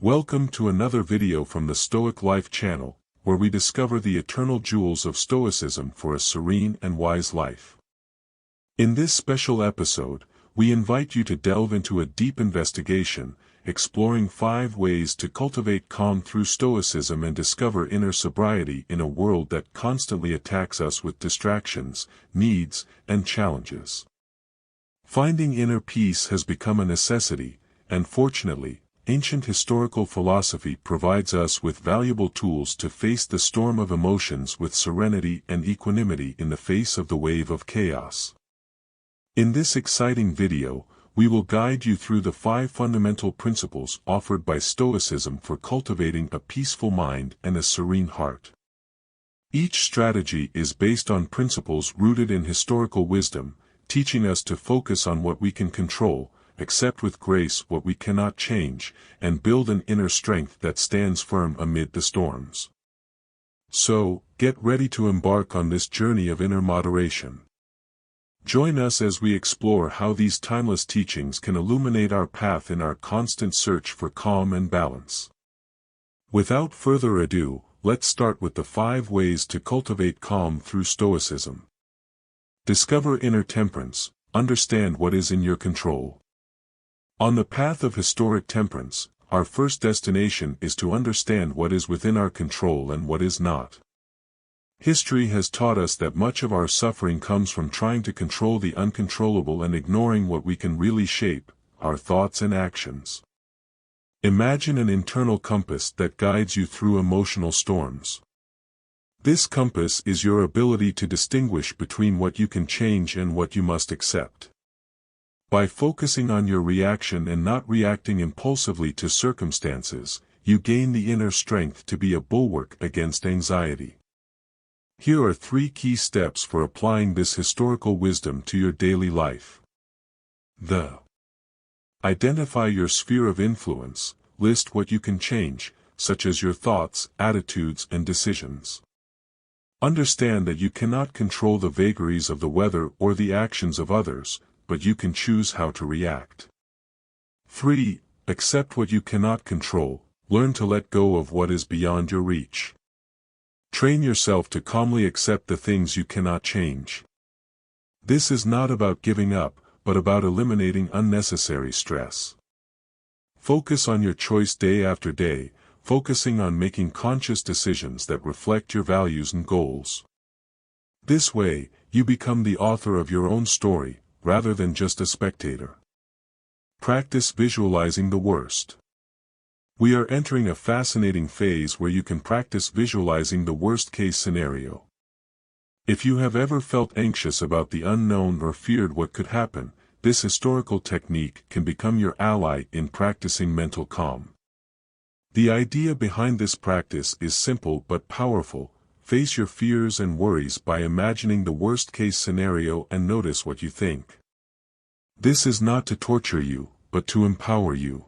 Welcome to another video from the Stoic Life channel, where we discover the eternal jewels of Stoicism for a serene and wise life. In this special episode, we invite you to delve into a deep investigation, exploring 5 ways to cultivate calm through Stoicism and discover inner sobriety in a world that constantly attacks us with distractions, needs, and challenges. Finding inner peace has become a necessity, and fortunately, ancient historical philosophy provides us with valuable tools to face the storm of emotions with serenity and equanimity in the face of the wave of chaos. In this exciting video, we will guide you through the 5 fundamental principles offered by Stoicism for cultivating a peaceful mind and a serene heart. Each strategy is based on principles rooted in historical wisdom, teaching us to focus on what we can control, accept with grace what we cannot change, and build an inner strength that stands firm amid the storms. So, get ready to embark on this journey of inner moderation. Join us as we explore how these timeless teachings can illuminate our path in our constant search for calm and balance. Without further ado, let's start with the 5 ways to cultivate calm through Stoicism. Discover inner temperance, understand what is in your control. On the path of historic temperance, our first destination is to understand what is within our control and what is not. History has taught us that much of our suffering comes from trying to control the uncontrollable and ignoring what we can really shape, our thoughts and actions. Imagine an internal compass that guides you through emotional storms. This compass is your ability to distinguish between what you can change and what you must accept. By focusing on your reaction and not reacting impulsively to circumstances, you gain the inner strength to be a bulwark against anxiety. Here are 3 key steps for applying this historical wisdom to your daily life. Identify your sphere of influence, list what you can change, such as your thoughts, attitudes, and decisions. Understand that you cannot control the vagaries of the weather or the actions of others, but you can choose how to react. 3. Accept what you cannot control, learn to let go of what is beyond your reach. Train yourself to calmly accept the things you cannot change. This is not about giving up, but about eliminating unnecessary stress. Focus on your choice day after day, focusing on making conscious decisions that reflect your values and goals. This way, you become the author of your own story, rather than just a spectator. Practice visualizing the worst. We are entering a fascinating phase where you can practice visualizing the worst-case scenario. If you have ever felt anxious about the unknown or feared what could happen, this historical technique can become your ally in practicing mental calm. The idea behind this practice is simple but powerful. Face your fears and worries by imagining the worst-case scenario and notice what you think. This is not to torture you, but to empower you.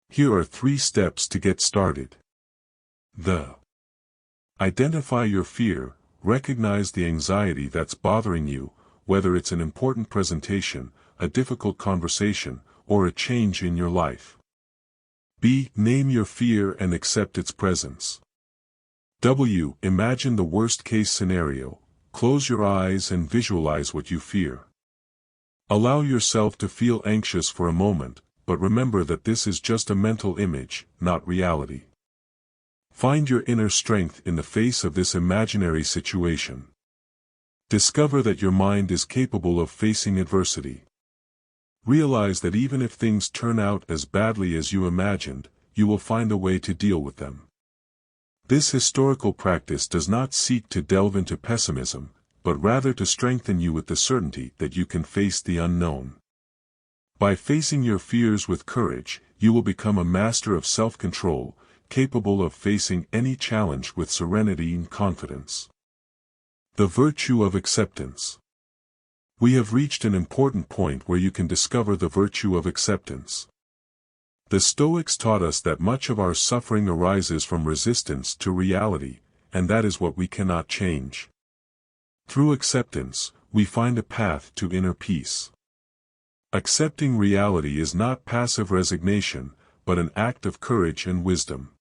Here are 3 steps to get started. Identify your fear, recognize the anxiety that's bothering you, whether it's an important presentation, a difficult conversation, or a change in your life. Name your fear and accept its presence. Imagine the worst-case scenario, close your eyes and visualize what you fear. Allow yourself to feel anxious for a moment, but remember that this is just a mental image, not reality. Find your inner strength in the face of this imaginary situation. Discover that your mind is capable of facing adversity. Realize that even if things turn out as badly as you imagined, you will find a way to deal with them. This historical practice does not seek to delve into pessimism, but rather to strengthen you with the certainty that you can face the unknown. By facing your fears with courage, you will become a master of self-control, capable of facing any challenge with serenity and confidence. The virtue of acceptance. We have reached an important point where you can discover the virtue of acceptance. The Stoics taught us that much of our suffering arises from resistance to reality, and that is what we cannot change. Through acceptance, we find a path to inner peace. Accepting reality is not passive resignation, but an act of courage and wisdom.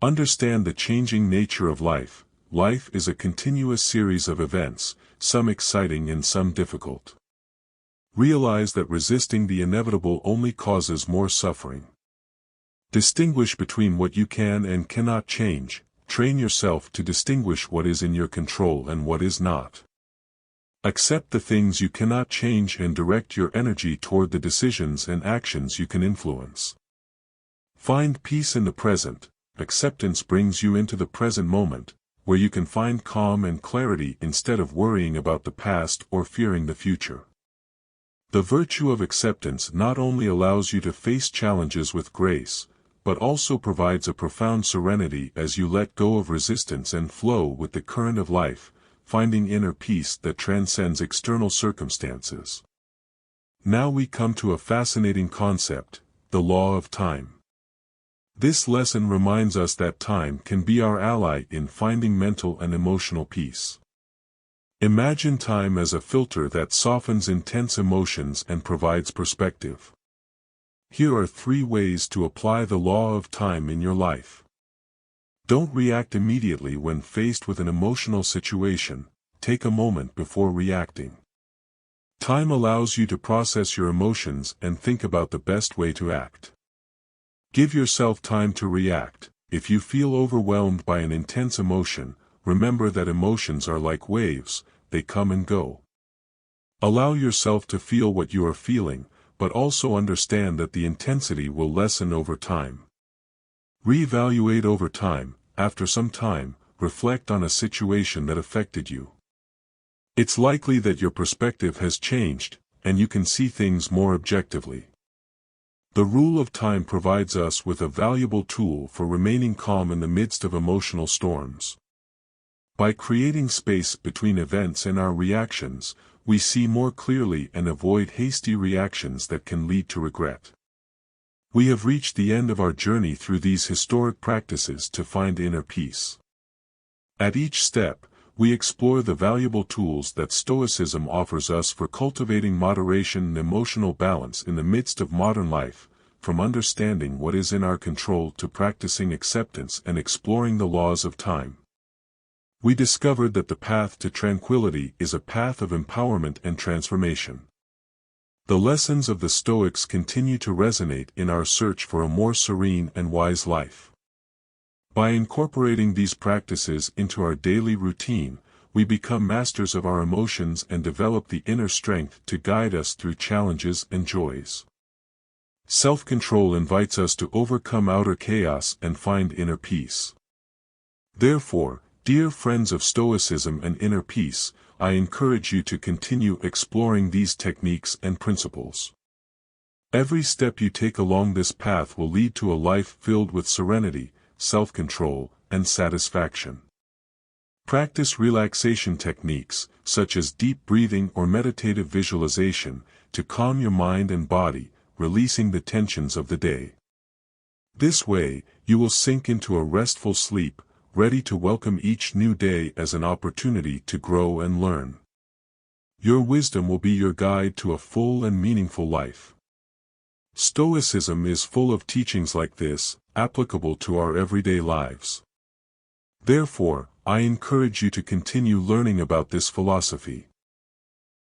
Understand the changing nature of life. Life is a continuous series of events, some exciting and some difficult. Realize that resisting the inevitable only causes more suffering. Distinguish between what you can and cannot change. Train yourself to distinguish what is in your control and what is not. Accept the things you cannot change and direct your energy toward the decisions and actions you can influence. Find peace in the present. Acceptance brings you into the present moment, where you can find calm and clarity instead of worrying about the past or fearing the future. The virtue of acceptance not only allows you to face challenges with grace, but also provides a profound serenity as you let go of resistance and flow with the current of life, finding inner peace that transcends external circumstances. Now we come to a fascinating concept, the law of time. This lesson reminds us that time can be our ally in finding mental and emotional peace. Imagine time as a filter that softens intense emotions and provides perspective. Here are 3 ways to apply the law of time in your life. Don't react immediately when faced with an emotional situation. Take a moment before reacting. Time allows you to process your emotions and think about the best way to act. Give yourself time to react. If you feel overwhelmed by an intense emotion, remember that emotions are like waves, they come and go. Allow yourself to feel what you are feeling, but also understand that the intensity will lessen over time. Reevaluate over time. After some time, reflect on a situation that affected you. It's likely that your perspective has changed, and you can see things more objectively. The rule of time provides us with a valuable tool for remaining calm in the midst of emotional storms. By creating space between events and our reactions, we see more clearly and avoid hasty reactions that can lead to regret. We have reached the end of our journey through these historic practices to find inner peace. At each step, we explore the valuable tools that Stoicism offers us for cultivating moderation and emotional balance in the midst of modern life, from understanding what is in our control to practicing acceptance and exploring the laws of time. We discovered that the path to tranquility is a path of empowerment and transformation. The lessons of the Stoics continue to resonate in our search for a more serene and wise life. By incorporating these practices into our daily routine, we become masters of our emotions and develop the inner strength to guide us through challenges and joys. Self-control invites us to overcome outer chaos and find inner peace. Therefore, dear friends of Stoicism and inner peace, I encourage you to continue exploring these techniques and principles. Every step you take along this path will lead to a life filled with serenity, self-control, and satisfaction. Practice relaxation techniques, such as deep breathing or meditative visualization, to calm your mind and body, releasing the tensions of the day. This way, you will sink into a restful sleep, ready to welcome each new day as an opportunity to grow and learn. Your wisdom will be your guide to a full and meaningful life. Stoicism is full of teachings like this, applicable to our everyday lives. Therefore, I encourage you to continue learning about this philosophy.